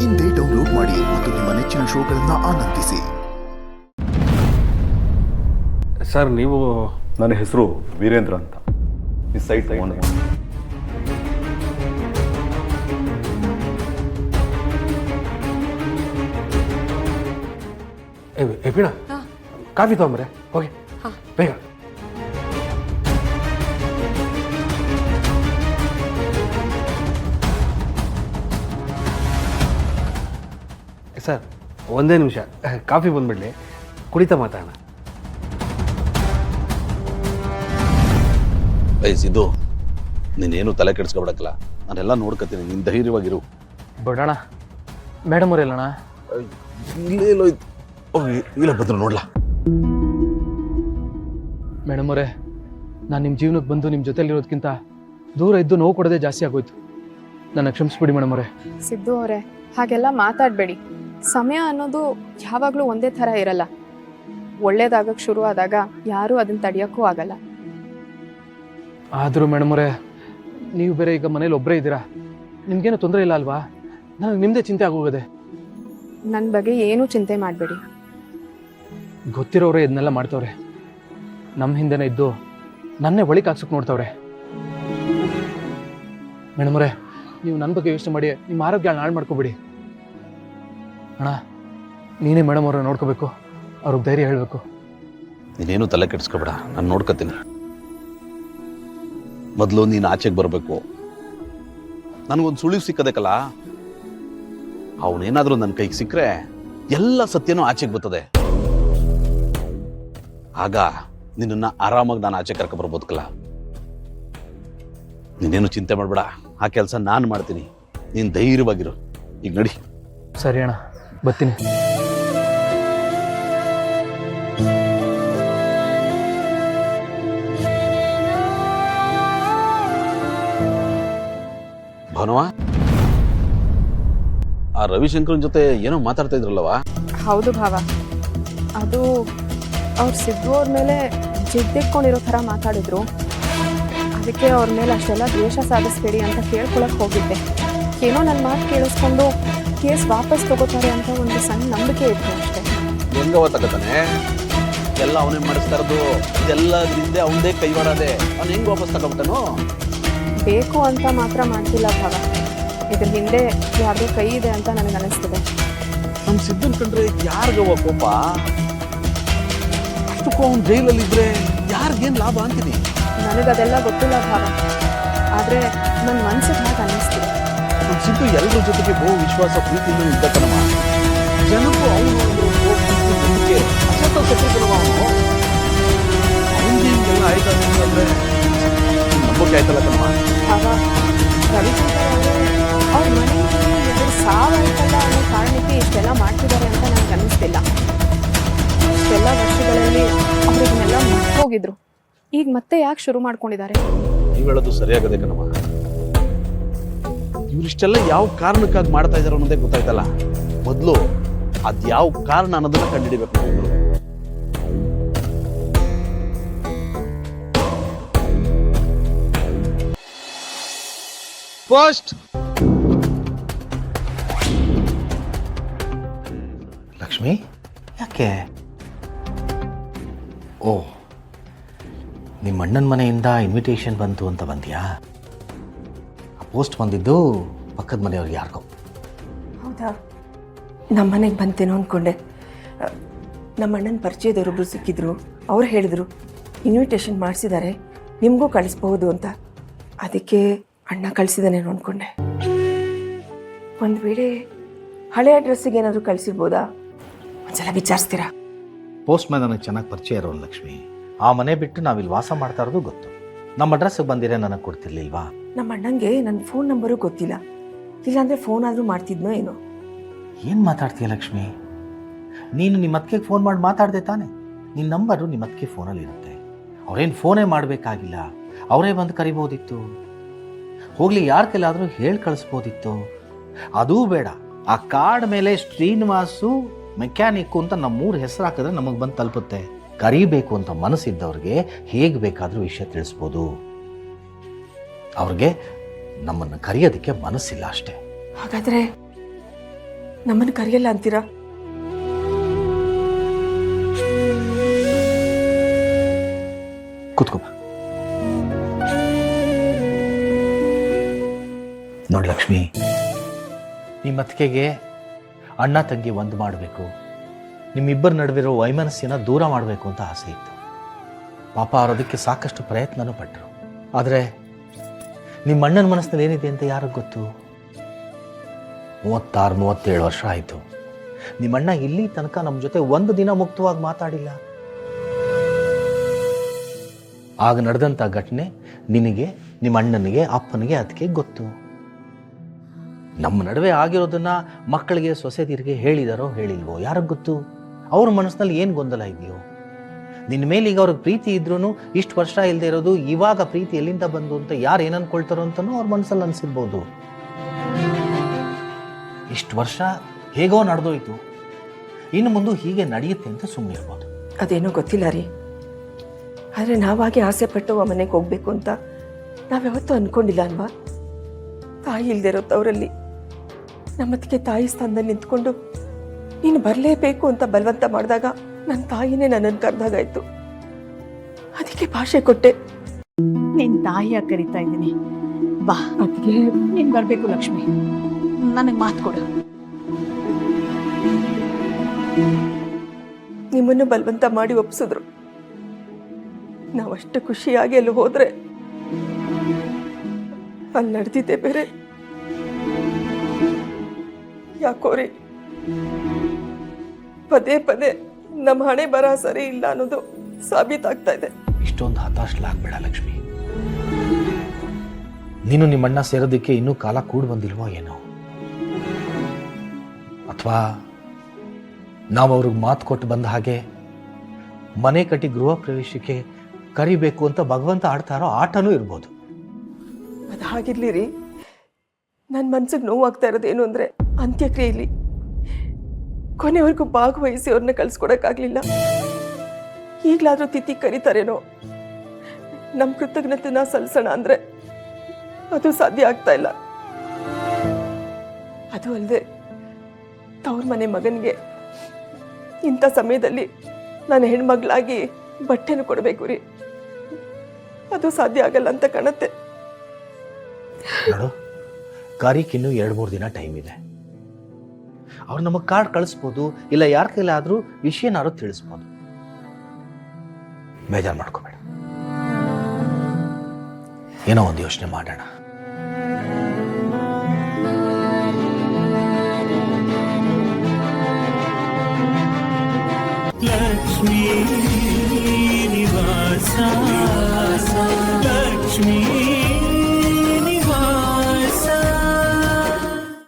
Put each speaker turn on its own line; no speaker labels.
ಇಂದೇ ಡೌನ್ಲೋಡ್ ಮಾಡಿ ಮತ್ತು ನಿಮ್ಮ ನೆಚ್ಚಿನ ಶೋಗಳನ್ನು ಆನಂದಿಸಿ.
ಸರ್ ನೀವು?
ನನ್ನ ಹೆಸರು ವೀರೇಂದ್ರ ಅಂತ. ಈ ಸೈಟ್ ಓನರ್.
ವೀಣಾ, ಕಾಫಿ ತಗೊಂಬರೆ ಹೋಗಿ ಬೇಗ. ಸರ್ ಒಂದೇ ನಿಮಿಷ, ಕಾಫಿ ಬಂದ್ಬಿಡ್ಲಿ, ಕುಡಿತಾ ಮಾತಾಡೋಣ.
ಸಿದ್ದು, ನೀನೇನು ತಲೆ ಕೆಡಿಸ್ಕೊಬಿಡಕ್ಕಲ್ಲ, ನಾನೆಲ್ಲ ನೋಡ್ಕೊತೀನಿ, ನೀನು ಧೈರ್ಯವಾಗಿರು.
ಬಿಡೋಣ. ಮೇಡಮ್ ಅವ್ರು ಎಲ್ಲಣ್ಣ?
ಇಲ್ಲೇಲೋ ಇತ್ತು. ಇಲ್ಲ ಬಂದ್ರು ನೋಡ್ಲಾ.
ಮೇಡಮ್ ಅವರೇ, ನಾನು ನಿಮ್ಮ ಜೀವನಕ್ಕೆ ಬಂದು ನಿಮ್ಮ ಜೊತೆಲಿರೋದಕ್ಕಿಂತ ದೂರ ಇದ್ದು ನೋವು ಕೊಡೋದೇ ಜಾಸ್ತಿ ಆಗೋಯ್ತು. ನನ್ನ ಕ್ಷಮಿಸ್ಬಿಡಿ ಮೇಡಮ್ ಅವರೇ.
ಸಿದ್ದು ಅವರೇ, ಹಾಗೆಲ್ಲ ಮಾತಾಡಬೇಡಿ. ಸಮಯ ಅನ್ನೋದು ಯಾವಾಗಲೂ ಒಂದೇ ಥರ ಇರಲ್ಲ. ಒಳ್ಳೇದಾಗಕ್ಕೆ ಶುರು ಆದಾಗ ಯಾರೂ ಅದನ್ನು ತಡೆಯೋಕ್ಕೂ ಆಗಲ್ಲ.
ಆದರೂ ಮೇಡಮ್ ಅವರೇ, ನೀವು ಬೇರೆ ಈಗ ಮನೇಲಿ ಒಬ್ಬರೇ ಇದ್ದೀರಾ, ನಿಮಗೇನು ತೊಂದರೆ ಇಲ್ಲ ಅಲ್ವಾ? ನನಗೆ ನಿಮ್ಮದೇ ಚಿಂತೆ ಆಗೋಗಿದೆ.
ನನ್ನ ಬಗ್ಗೆ ಏನೂ ಚಿಂತೆ ಮಾಡಬೇಡಿ.
ಗೊತ್ತಿರೋರೇ ಇದನ್ನೆಲ್ಲ ಮಾಡ್ತವ್ರೆ. ನಮ್ಮ ಹಿಂದೆನೇ ಇದ್ದು ನನ್ನೇ ಒಳಿಕ್ ಹಾಕ್ಸೋಕೆ ನೋಡ್ತವ್ರೆ. ಮೇಡಮ್ ಅವರೇ, ನೀವು ನನ್ನ ಬಗ್ಗೆ ಯೋಚನೆ ಮಾಡಿ ನಿಮ್ಮ ಆರೋಗ್ಯ ಹಾಳು ಮಾಡ್ಕೋಬೇಡಿ. ಅಣ್ಣ, ನೀನೇ ಮೇಡಮ್ ಅವ್ರನ್ನ ನೋಡ್ಕೋಬೇಕು, ಅವ್ರಿಗೆ ಧೈರ್ಯ ಹೇಳಬೇಕು.
ನೀನೇನು ತಲೆ ಕೆಡಿಸ್ಕೊಬೇಡ, ನಾನು ನೋಡ್ಕೊತೀನಿ. ಮೊದಲು ನೀನು ಆಚೆಗೆ ಬರಬೇಕು. ನನಗೊಂದು ಸುಳಿವು ಸಿಕ್ಕದಕ್ಕಲ್ಲ, ಅವನೇನಾದರೂ ನನ್ನ ಕೈಗೆ ಸಿಕ್ಕರೆ ಎಲ್ಲ ಸತ್ಯನೂ ಆಚೆಗೆ ಬರ್ತದೆ. ಆಗ ನಿನ್ನನ್ನು ಆರಾಮಾಗಿ ನಾನು ಆಚೆ ಕರ್ಕೊಬರ್ಬೋದಕ್ಕಲ್ಲ. ನೀನೇನು ಚಿಂತೆ ಮಾಡಬೇಡ, ಆ ಕೆಲಸ ನಾನು ಮಾಡ್ತೀನಿ. ನೀನು ಧೈರ್ಯವಾಗಿರು. ಈಗ ನಡಿ.
ಸರಿ ಅಣ್ಣ, ಬರ್ತೀನಿ.
ಭಾನುವ, ಆ ರವಿಶಂಕರನ್ ಜೊತೆ ಏನೋ ಮಾತಾಡ್ತಾ ಇದ್ರಲ್ಲವಾ?
ಹೌದು ಭಾವ, ಅದು ಅವ್ರು ಸಿದ್ದು ಅವ್ರ ಮೇಲೆ ಜಿದ್ದಿಟ್ಕೊಂಡಿರೋ ಥರ ಮಾತಾಡಿದ್ರು. ಅದಕ್ಕೆ ಅವ್ರ ಮೇಲೆ ಅಷ್ಟೆಲ್ಲ ದ್ವೇಷ ಸಾಧಿಸ್ಬೇಡಿ ಅಂತ ಕೇಳ್ಕೊಳಕ್ಕೆ ಹೋಗಿದ್ದೆ. ಏನೋ ನನ್ನ ಮಾತು ಕೇಳಿಸ್ಕೊಂಡು ಕೇಸ್ ವಾಪಸ್ ತಗೋತಾರೆ ಅಂತ ಒಂದು ಸಣ್ಣ ನಂಬಿಕೆ ಇತ್ತು ಅಷ್ಟೇ.
ಹೆಂಗವ ತಗೋತಾನೆ? ಎಲ್ಲ ಅವನೇ ಮಾಡಿಸ್ತಾ ಇರೋದು, ಇದೆಲ್ಲದ್ರಿಂದ ಅವನದೇ ಕೈವಾಡದೆ. ಅವ್ನು ಹೆಂಗ್ ವಾಪಸ್ ತಗೋಬಿಟ್ಟನು?
ಬೇಕು ಅಂತ ಮಾತ್ರ ಮಾಡ್ತಿಲ್ಲ ಭಾವ, ಇದ್ರ ಹಿಂದೆ ಯಾವುದೋ ಕೈ ಇದೆ ಅಂತ ನನಗೆ ಅನಿಸ್ತಿದೆ.
ನಮ್ಮ ಸಿದ್ದನ್ ಕಂಡ್ರೆ ಯಾರಿಗವ ಕೋಪ? ಅಷ್ಟಕ್ಕೂ ಅವ್ನು ಜೈಲಲ್ಲಿದ್ರೆ ಯಾರಿಗೇನು ಲಾಭ ಅಂತೀನಿ?
ನನಗದೆಲ್ಲ ಗೊತ್ತಿಲ್ಲ ಭಾವ, ಆದರೆ ನನ್ನ ಮನಸ್ಸಿಗೆ ಹಾಗೆ ಅನ್ನಿಸ್ತಿದೆ.
ನಮ್ಮ ಸಿದ್ದು ಎಲ್ಲರ ಜೊತೆಗೆ ಬಹು ವಿಶ್ವಾಸ ಪ್ರೀತಿಯಿಂದ ಇದ್ದಕ್ಕನವ. ಜನಕ್ಕೂ ಅವನು ನಂಬಿಕೆ ಸತ್ಯಕನವ. ಅವನು ಅವನಿಗೆ ಹಿಂಗೆಲ್ಲ ಆಯ್ತಾ ಅಂತಂದ್ರೆ ನಂಬಿಕೆ ಆಯ್ತಲ್ಲ ಕಣವ.
ಭಾವ, ರವಿಶಂಕರ್ ಅವರು ಅವ್ರ ಮನೆಯಲ್ಲಿ ಎರಡು ಸಾವಾಯ್ತಲ್ಲ ಅನ್ನೋ ಕಾರಣಕ್ಕೆ ಇಷ್ಟೆಲ್ಲ ಮಾಡ್ತಿದ್ದಾರೆ ಅಂತ ನನಗೆ ಅನ್ನಿಸ್ತಿಲ್ಲ. ಇಷ್ಟೆಲ್ಲ ವರ್ಷಗಳಲ್ಲಿ ಅವ್ರಿಗನ್ನೆಲ್ಲ ಹೋಗಿದ್ರು, ಈಗ ಮತ್ತೆ ಯಾಕೆ ಶುರು ಮಾಡ್ಕೊಂಡಿದ್ದಾರೆ?
ನೀವು ಹೇಳೋದು ಸರಿಯಾಗದೆ ಕಣವ. ಇವರಿಷ್ಟೆಲ್ಲ ಯಾವ ಕಾರಣಕ್ಕಾಗಿ ಮಾಡ್ತಾ ಇದಾರೆ ಅನ್ನೋದೇ ಗೊತ್ತಾಯ್ತಲ್ಲ. ಮೊದಲು ಅದ್ ಯಾವ ಕಾರಣ ಅನ್ನೋದನ್ನ ಕಂಡುಹಿಡಿಬೇಕು ನಾವು.
ಪೋಸ್ಟ್.
ಲಕ್ಷ್ಮಿ, ಯಾಕೆ? ಓ, ನಿಮ್ಮ ಅಣ್ಣನ ಮನೆಯಿಂದ ಇನ್ವಿಟೇಷನ್ ಬಂತು ಅಂತ ಬಂದ್ಯಾ? ಆ ಪೋಸ್ಟ್ ಬಂದಿದ್ದು ಪಕ್ಕದ ಮನೆಯವ್ರಿಗೆ ಯಾರಿಗೋ.
ಹೌದಾ? ನಮ್ಮ ಮನೆಗೆ ಬಂತೇನೋ ಅಂದ್ಕೊಂಡೆ. ನಮ್ಮ ಅಣ್ಣನ ಪರಿಚಯದವರೊಬ್ಬರು ಸಿಕ್ಕಿದ್ರು. ಅವ್ರು ಹೇಳಿದರು ಇನ್ವಿಟೇಷನ್ ಮಾಡಿಸಿದ್ದಾರೆ, ನಿಮಗೂ ಕಳಿಸ್ಬಹುದು ಅಂತ. ಅದಕ್ಕೆ ಅಣ್ಣ ಕಳಿಸಿದಾನೇನೋ ಅಂದ್ಕೊಂಡೆ. ಒಂದು ವೇಳೆ ಹಳೆ ಅಡ್ರೆಸ್ಸಿಗೆ ಏನಾದರೂ ಕಳಿಸಿರ್ಬೋದಾ? ಒಂದ್ಸಲ ವಿಚಾರಿಸ್ತೀರಾ?
ಪೋಸ್ಟ್ ಮ್ಯಾನ್ ನನಗೆ ಚೆನ್ನಾಗಿ ಪರಿಚಯ ಇರೋನು ಲಕ್ಷ್ಮಿ. ಆ ಮನೆ ಬಿಟ್ಟು ನಾವಿಲ್ಲಿ ವಾಸ ಮಾಡ್ತಾ ಇರೋದು ಗೊತ್ತು. ನಮ್ಮ ಅಡ್ರೆಸ್ಸಿಗೆ ಬಂದಿರೇ ನನಗೆ ಕೊಡ್ತಿರ್ಲಿಲ್ವಾ?
ನಮ್ಮ ಅಣ್ಣಂಗೆ ನನ್ನ ಫೋನ್ ನಂಬರು ಗೊತ್ತಿಲ್ಲ. ಇಲ್ಲಾಂದರೆ ಫೋನ್ ಆದರೂ ಮಾಡ್ತಿದ್ನೋ ಏನೋ.
ಏನು ಮಾತಾಡ್ತೀಯ ಲಕ್ಷ್ಮಿ? ನೀನು ನಿಮ್ಮ ಅತ್ತಿಗೆ ಫೋನ್ ಮಾಡಿ ಮಾತಾಡಿದೆ ತಾನೆ? ನಿನ್ನ ನಂಬರು ನಿಮ್ಮ ಅತ್ತಿಗೆ ಫೋನಲ್ಲಿ ಇರುತ್ತೆ. ಅವ್ರೇನು ಫೋನೇ ಮಾಡಬೇಕಾಗಿಲ್ಲ, ಅವರೇ ಬಂದು ಕರಿಬೋದಿತ್ತು. ಹೋಗಲಿ, ಯಾರ ಕೈಲಾದರೂ ಹೇಳಿ ಕಳಿಸ್ಬೋದಿತ್ತು. ಅದೂ ಬೇಡ, ಆ ಕಾರ್ಡ್ ಮೇಲೆ ಶ್ರೀನಿವಾಸು ಮೆಕ್ಯಾನಿಕ್ಕು ಅಂತ ನಮ್ಮೂರು ಹೆಸರು ಹಾಕಿದ್ರೆ ನಮಗೆ ಬಂದು ತಲುಪುತ್ತೆ. ಕರಿಬೇಕು ಅಂತ ಮನಸ್ಸಿದ್ದವ್ರಿಗೆ ಹೇಗೆ ಬೇಕಾದರೂ ವಿಷಯ ತಿಳಿಸ್ಬೋದು. ಅವ್ರಿಗೆ ನಮ್ಮನ್ನು ಕರೆಯೋದಕ್ಕೆ ಮನಸ್ಸಿಲ್ಲ ಅಷ್ಟೇ.
ಹಾಗಾದರೆ ನಮ್ಮನ್ನು ಕರೆಯಲ್ಲ ಅಂತೀರಾ?
ಕೂತ್ಕೋ. ನೋಡಿ ಲಕ್ಷ್ಮಿ, ನಿಮ್ಮ ಅತ್ತಿಗೆಗೆ ಅಣ್ಣ ತಂಗಿ ಒಂದು ಮಾಡಬೇಕು, ನಿಮ್ಮಿಬ್ಬರ ನಡುವಿರೋ ವೈಮನಸ್ಸಿನ ದೂರ ಮಾಡಬೇಕು ಅಂತ ಆಸೆ ಇತ್ತು. ಪಾಪ ಅವರದಕ್ಕೆ ಸಾಕಷ್ಟು ಪ್ರಯತ್ನನೂ ಪಟ್ಟರು. ಆದರೆ ನಿಮ್ಮ ಅಣ್ಣನ ಮನಸ್ಸಿನಲ್ಲಿ ಏನಿದೆ ಅಂತ ಯಾರಿಗೆ ಗೊತ್ತು? 36-37 ವರ್ಷ ಆಯಿತು. ನಿಮ್ಮಣ್ಣ ಇಲ್ಲಿ ತನಕ ನಮ್ಮ ಜೊತೆ ಒಂದು ದಿನ ಮುಕ್ತವಾಗಿ ಮಾತಾಡಿಲ್ಲ. ಆಗ ನಡೆದಂಥ ಘಟನೆ ನಿನಗೆ, ನಿಮ್ಮ ಅಣ್ಣನಿಗೆ, ಅಪ್ಪನಿಗೆ, ಅದಕ್ಕೆ ಗೊತ್ತು. ನಮ್ಮ ನಡುವೆ ಆಗಿರೋದನ್ನ ಮಕ್ಕಳಿಗೆ, ಸೊಸೆದಿರಿಗೆ ಹೇಳಿದಾರೋ ಹೇಳಿಲ್ವೋ ಯಾರಿಗೆ ಗೊತ್ತು? ಅವ್ರ ಮನಸ್ಸಿನಲ್ಲಿ ಏನು ಗೊಂದಲ ಇದೆಯೋ? ನಿನ್ನ ಮೇಲೆ ಈಗ ಅವ್ರಿಗೆ ಪ್ರೀತಿ ಇದ್ರೂ ಇಷ್ಟು ವರ್ಷ ಇಲ್ಲದೆ ಇರೋದು ಇವಾಗ ಪ್ರೀತಿ ಎಲ್ಲಿಂದ ಬಂದು ಅಂತ ಯಾರು ಏನು ಅನ್ಕೊಳ್ತಾರೋ ಅಂತನೂ ಅವ್ರ ಮನಸ್ಸಲ್ಲಿ ಅನಿಸಿರ್ಬೋದು. ಇಷ್ಟು ವರ್ಷ ಹೇಗೋ ನಡೆದೋಯ್ತು, ಇನ್ನು ಮುಂದೆ ಹೀಗೆ ನಡೆಯುತ್ತೆ ಅಂತ ಸುಮ್ಮನೆ ಇರ್ಬೋದು.
ಅದೇನೋ ಗೊತ್ತಿಲ್ಲ ರೀ. ಆದರೆ ನಾವಾಗೆ ಆಸೆ ಪಟ್ಟು ಆ ಮನೆಗೆ ಹೋಗ್ಬೇಕು ಅಂತ ನಾವ್ಯಾವತ್ತೂ ಅನ್ಕೊಂಡಿಲ್ಲ ಅಲ್ವಾ? ತಾಯಿ ಇಲ್ದೇ ಇರೋ ತವರಲ್ಲಿ ನಮ್ಮತ್ತಿಗೆ ತಾಯಿ ಸ್ಥಾನದಲ್ಲಿ ನಿಂತ್ಕೊಂಡು ನೀನು ಬರಲೇಬೇಕು ಅಂತ ಬಲವಂತ ಮಾಡಿದಾಗ ನನ್ನ ತಾಯಿನೇ ನನ್ನನ್ನು ಕರೆದಾಗಾಯ್ತು. ಅದಕ್ಕೆ ಭಾಷೆ ಕೊಟ್ಟೆ.
ನಿನ್ ತಾಯಿಯಾಗಿ ಕರಿತಾ ಇದ್ದೀನಿ, ಬಾ. ಅದಕ್ಕೆ ನೀನ್ ಬರ್ಬೇಕು ಲಕ್ಷ್ಮಿ, ನನಗೆ ಮಾತು ಕೊಡು.
ನಿಮ್ಮನ್ನು ಬಲವಂತ ಮಾಡಿ ಒಪ್ಸಿದ್ರು. ನಾವಷ್ಟು ಖುಷಿಯಾಗಿ ಅಲ್ಲಿ ಹೋದ್ರೆ ಅಲ್ಲಿ ನಡೆದಿದ್ದೆ ಬೇರೆ. ಯಾಕೋ ರೀ, ಪದೇ ಪದೇ ನಮ್ಮ ಹಣೆ ಬರಹ ಸರಿ ಇಲ್ಲ ಅನ್ನೋದು ಸಾಬೀತಾಗ್ತಾ ಇದೆ.
ಇಷ್ಟೊಂದು ಹತಾಶಲಾಗ್ಬೇಡ ಲಕ್ಷ್ಮಿ. ನೀನು ನಿಮ್ಮಣ್ಣ ಸೇರೋದಕ್ಕೆ ಇನ್ನೂ ಕಾಲ ಕೂಡ್ ಬಂದಿಲ್ವೋ ಏನೋ? ಅಥವಾ ನಾವು ಅವ್ರಿಗೆ ಮಾತು ಕೊಟ್ಟು ಬಂದ ಹಾಗೆ ಮನೆ ಕಟ್ಟಿ ಗೃಹ ಪ್ರವೇಶಕ್ಕೆ ಕರಿಬೇಕು ಅಂತ ಭಗವಂತ ಆಡ್ತಾರೋ ಆಟನೂ ಇರ್ಬೋದು.
ಅದು ಹಾಗಿರ್ಲಿ ರೀ, ನನ್ನ ಮನ್ಸಿಗೆ ನೋವಾಗ್ತಾ ಇರೋದೇನು ಅಂದರೆ ಅಂತ್ಯಕ್ರಿಯೆಯಲ್ಲಿ ಕೊನೆವರೆಗೂ ಭಾಗವಹಿಸಿ ಅವ್ರನ್ನ ಕಳ್ಸ್ಕೊಡಕ್ಕಾಗ್ಲಿಲ್ಲ. ಈಗಲಾದರೂ ತಿಥಿ ಕರೀತಾರೇನೋ, ನಮ್ಮ ಕೃತಜ್ಞತೆನ ಸಲ್ಲಿಸೋಣ ಅಂದರೆ ಅದು ಸಾಧ್ಯ ಆಗ್ತಾ ಇಲ್ಲ. ಅದು ಅಲ್ಲದೆ ತವ್ರ ಮನೆ ಮಗನಿಗೆ ಇಂಥ ಸಮಯದಲ್ಲಿ ನಾನು ಹೆಣ್ಮಗಳಾಗಿ ಬಟ್ಟೆನೂ ಕೊಡಬೇಕು ರೀ. ಅದು ಸಾಧ್ಯ ಆಗಲ್ಲ ಅಂತ ಕಾಣುತ್ತೆ.
ನೋಡು, ಕಾರ್ಯಕ್ಕಿನ್ನೂ 2-3 ದಿನ ಟೈಮ್ ಇದೆ. ಅವ್ರು ನಮಗೆ ಕಾರ್ಡ್ ಕಳಿಸ್ಬೋದು, ಇಲ್ಲ ಯಾರ ಕೈಲಾದ್ರೂ ವಿಷಯನಾರು ತಿಳಿಸ್ಬೋದು. ಬೇಜಾರು ಮಾಡ್ಕೋಬೇಡ, ಏನೋ ಒಂದು ಯೋಚನೆ ಮಾಡೋಣ.
ಲಕ್ಷ್ಮೀ ನಿವಾಸ, ಲಕ್ಷ್ಮೀ